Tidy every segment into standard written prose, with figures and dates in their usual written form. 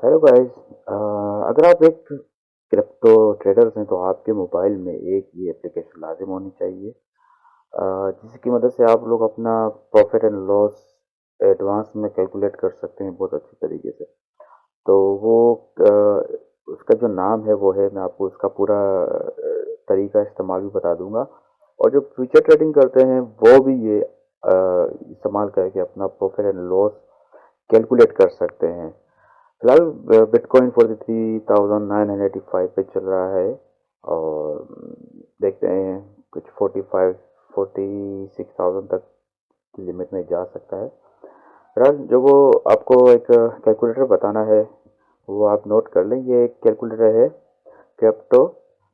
Hello guys. अगर आप एक क्रिप्टो ट्रेडर्स हैं तो आपके मोबाइल में एक ये एप्लीकेशन लाजिम होनी चाहिए, जिसकी मदद से आप लोग अपना प्रॉफिट एंड लॉस एडवांस में कैलकुलेट कर सकते हैं बहुत अच्छी तरीके से। तो वो उसका जो नाम है वो है, मैं आपको उसका पूरा तरीका इस्तेमाल भी बता दूंगा। और जो फ्यूचर ट्रेडिंग करते हैं वो भी ये इस्तेमाल करके अपना प्रॉफिट एंड लॉस कैलकुलेट कर सकते हैं। फिलहाल बिटकॉइन 43,985 पे चल रहा है। और देखते हैं कुछ 46,000 तक की लिमिट में जा सकता है। फिलहाल जो वो आपको एक कैलकुलेटर बताना है वो आप नोट कर लें। ये एक कैलकुलेटर है, क्रिप्टो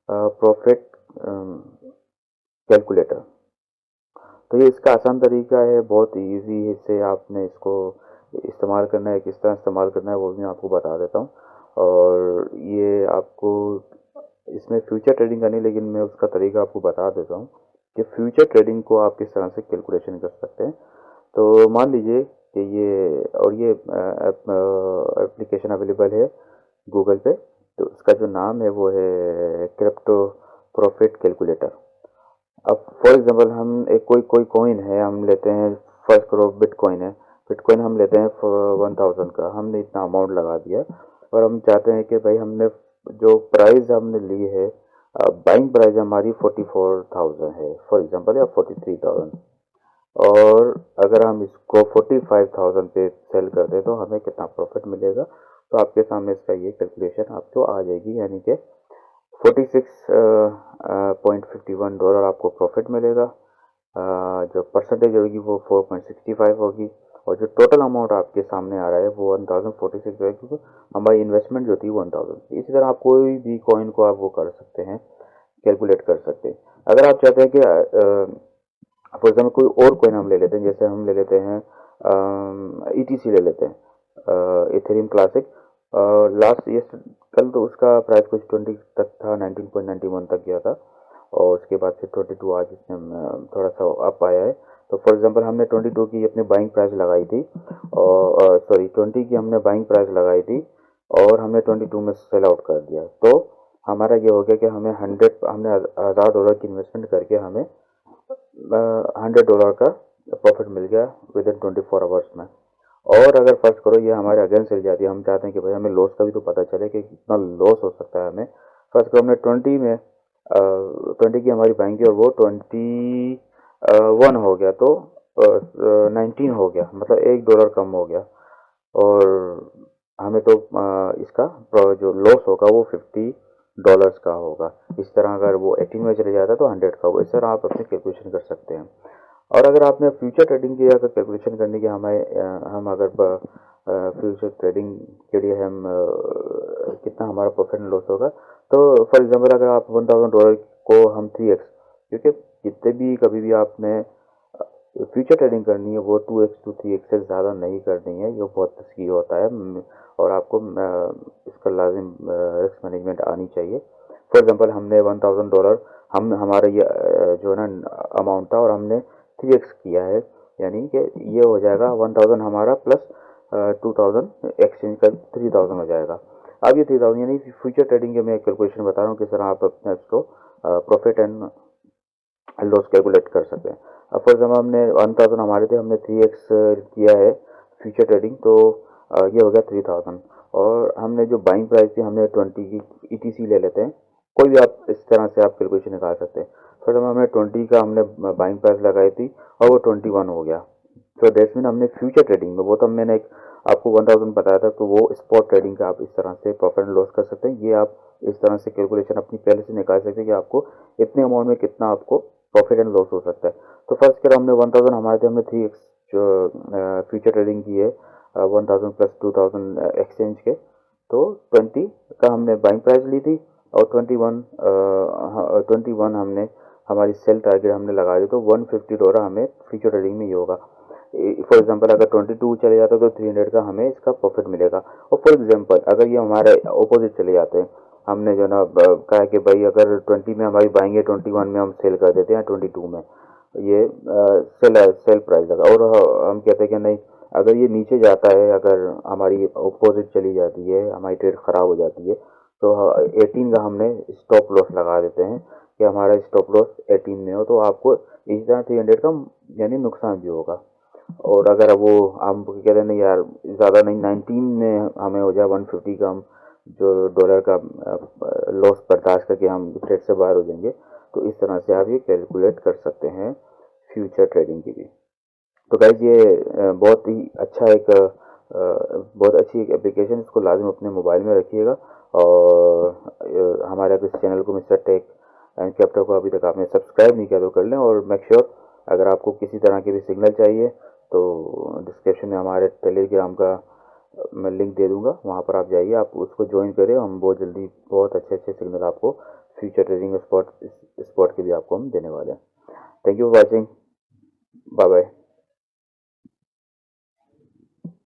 प्रॉफिट कैलकुलेटर। तो ये इसका आसान तरीका है, बहुत इजी है। इससे आपने इसको इस्तेमाल करना है, किस तरह इस्तेमाल करना है वो भी मैं आपको बता देता हूँ। और ये आपको इसमें फ्यूचर ट्रेडिंग करनी है, लेकिन मैं उसका तरीका आपको बता देता हूँ कि फ्यूचर ट्रेडिंग को आप किस तरह से कैलकुलेशन कर सकते हैं। तो मान लीजिए कि ये एप्लीकेशन अवेलेबल है गूगल पे। तो उसका जो नाम है वो है क्रिप्टो प्रॉफिट कैलकुलेटर। अब फॉर एग्जांपल हम एक कोई कोई कॉइन है, हम लेते हैं, फर्स्ट करो बिटकॉइन है। बिटकॉइन हम लेते हैं 1000 का, हमने इतना अमाउंट लगा दिया और हम चाहते हैं कि भाई हमने जो प्राइस हमने ली है, बाइंग प्राइस हमारी 44,000 है फॉर एग्जांपल, या 43,000। और अगर हम इसको 45,000 पे सेल कर दें तो हमें कितना प्रॉफिट मिलेगा। तो आपके सामने इसका ये कैलकुलेशन आपको आ जाएगी, यानी कि 46.51 डॉलर आपको प्रॉफिट मिलेगा। जो परसेंटेज होगी वो 4.65 होगी। और जो टोटल अमाउंट आपके सामने आ रहा है वो 1046 है, क्योंकि हमारी इन्वेस्टमेंट जो थी 1000। इसी तरह आप कोई भी कॉइन को आप वो कर सकते हैं, कैलकुलेट कर सकते हैं। अगर आप चाहते हैं कि फॉर एग्जाम्पल कोई और कॉइन हम ले लेते हैं, जैसे हम ले लेते हैं ईटीसी ले लेते हैं, इथेरियम क्लासिक। लास्ट ये कल तो उसका प्राइस कुछ 20 तक था, 19.91 तक गया था। और उसके बाद फिर 22 आज इसमें थोड़ा सा अप आया है। तो फॉर एग्जांपल हमने 22 की अपनी बाइंग प्राइस लगाई थी, और सॉरी 20 की हमने बाइंग प्राइस लगाई थी और हमने 22 में सेल आउट कर दिया। तो हमारा ये हो गया कि हमने $1000 की इन्वेस्टमेंट करके हमें $100 का प्रॉफिट मिल गया विद इन 24 आवर्स में। और अगर फर्स्ट करो ये हमारे अगेंस्ट चल जाती है, हम चाहते हैं कि भाई हमें लॉस का भी तो पता चले कि कितना लॉस हो सकता है हमें। फर्स्ट करो हमने 20 की हमारी बाइंग की और वो 21 हो गया, तो 19 हो गया, मतलब $1 कम हो गया। और हमें तो इसका जो लॉस होगा वो $50 का होगा। इस तरह अगर वो 18 में चले जाता है तो 100 का होगा। इस तरह आप अपनी कैलकुलेशन कर सकते हैं। और अगर आपने फ्यूचर ट्रेडिंग की अगर कैलकुलेशन करने की हम अगर फ्यूचर ट्रेडिंग के लिए हम कितना हमारा प्रॉफिट लॉस होगा, तो फॉर एग्जांपल अगर आप $1000 को हम 3x, क्योंकि जितने भी कभी भी आपने फ्यूचर ट्रेडिंग करनी है वो 2x to 3x से ज़्यादा नहीं करनी है, ये बहुत रिस्की होता है। और आपको इसका लाजिम रिस्क मैनेजमेंट आनी चाहिए। फॉर एग्जांपल हमने $1000, हम हमारा ये जो है ना अमाउंट था, और हमने 3x किया है, यानी कि ये हो जाएगा 1000 हमारा प्लस 2000 एक्सचेंज का 3000 हो जाएगा। अब ये 3000 यानी फ्यूचर ट्रेडिंग के मैं कैलकुलेशन बता रहा हूँ किस तरह आप अपने इसको प्रॉफिट एंड लॉस कैलकुलेट कर सकते हैं। अब फॉर एग्जाम्पल हमने 1000 हमारे थे, हमने 3x किया है फ्यूचर ट्रेडिंग, तो ये हो गया 3000। और हमने जो बाइंग प्राइस थी हमने 20 की ईटीसी ले लेते हैं, कोई भी आप इस तरह से आप कैलकुलेशन निकाल सकते हैं। फॉर एग्जाम्पल हमने 20 का हमने बाइंग प्राइस लगाई थी और वो 21 हो गया। तो दैट्स मीन हमने फ्यूचर ट्रेडिंग में, वो तो मैंने एक आपको 1000 बताया था, तो वो स्पॉट ट्रेडिंग का आप इस तरह से प्रॉफिट एंड लॉस कर सकते हैं। ये आप इस तरह से कैलकुलेशन अपनी पहले से निकाल सकते हैं कि आपको इतने अमाउंट में कितना आपको प्रॉफिट एंड लॉस हो सकता है। तो फर्स्ट करो हमने 1000 हमारे थे, हमने 3x जो फ्यूचर ट्रेडिंग की है 1000 प्लस 2000 एक्सचेंज के, तो 20 का हमने बाइंग प्राइस ली थी और 21 हमने हमारी सेल टारगेट हमने लगा दी, तो $150 हमें फ्यूचर ट्रेडिंग में ये होगा। फॉर एग्जांपल अगर 22 चले जाता है तो 300 का हमें इसका प्रॉफिट मिलेगा। और फॉर एग्जांपल अगर ये हमारे ऑपोजिट चले जाते हैं, हमने जो ना कहा कि भाई अगर 20 में हमारी बाइंग है, 21 में हम सेल कर देते हैं, 22 में ये सेल प्राइस लगा, और हम कहते हैं कि नहीं अगर ये नीचे जाता है, अगर हमारी अपोजिट चली जाती है, हमारी ट्रेड ख़राब हो जाती है, तो 18 का हमने स्टॉप लॉस लगा देते हैं कि हमारा स्टॉप लॉस 18 में हो, तो आपको इस तरह 300 का यानी नुकसान भी होगा। और अगर वो हम कह रहे नहीं यार ज़्यादा नहीं, 19 में हमें हो जाए 150 का, हम जो डॉलर का लॉस बर्दाश्त करके हम ट्रेड से बाहर हो जाएंगे, तो इस तरह से आप ये कैलकुलेट कर सकते हैं फ्यूचर ट्रेडिंग की भी। तो गाइज ये बहुत ही अच्छा एक बहुत अच्छी एक एप्लीकेशन, इसको लाजिम अपने मोबाइल में रखिएगा। और हमारे इस चैनल को मिस्टर टेक एंड कैप्टर को अभी तक आपने सब्सक्राइब नहीं किया तो कर लें। और मेक श्योर अगर आपको किसी तरह के भी सिग्नल चाहिए तो डिस्क्रिप्शन में हमारे टेलीग्राम का मैं लिंक दे दूंगा, वहाँ पर आप जाइए, आप उसको ज्वाइन करें। हम बहुत जल्दी बहुत अच्छे अच्छे सिग्नल आपको फ्यूचर ट्रेडिंग स्पॉट के भी आपको हम देने वाले हैं। Thank you for watching, bye bye.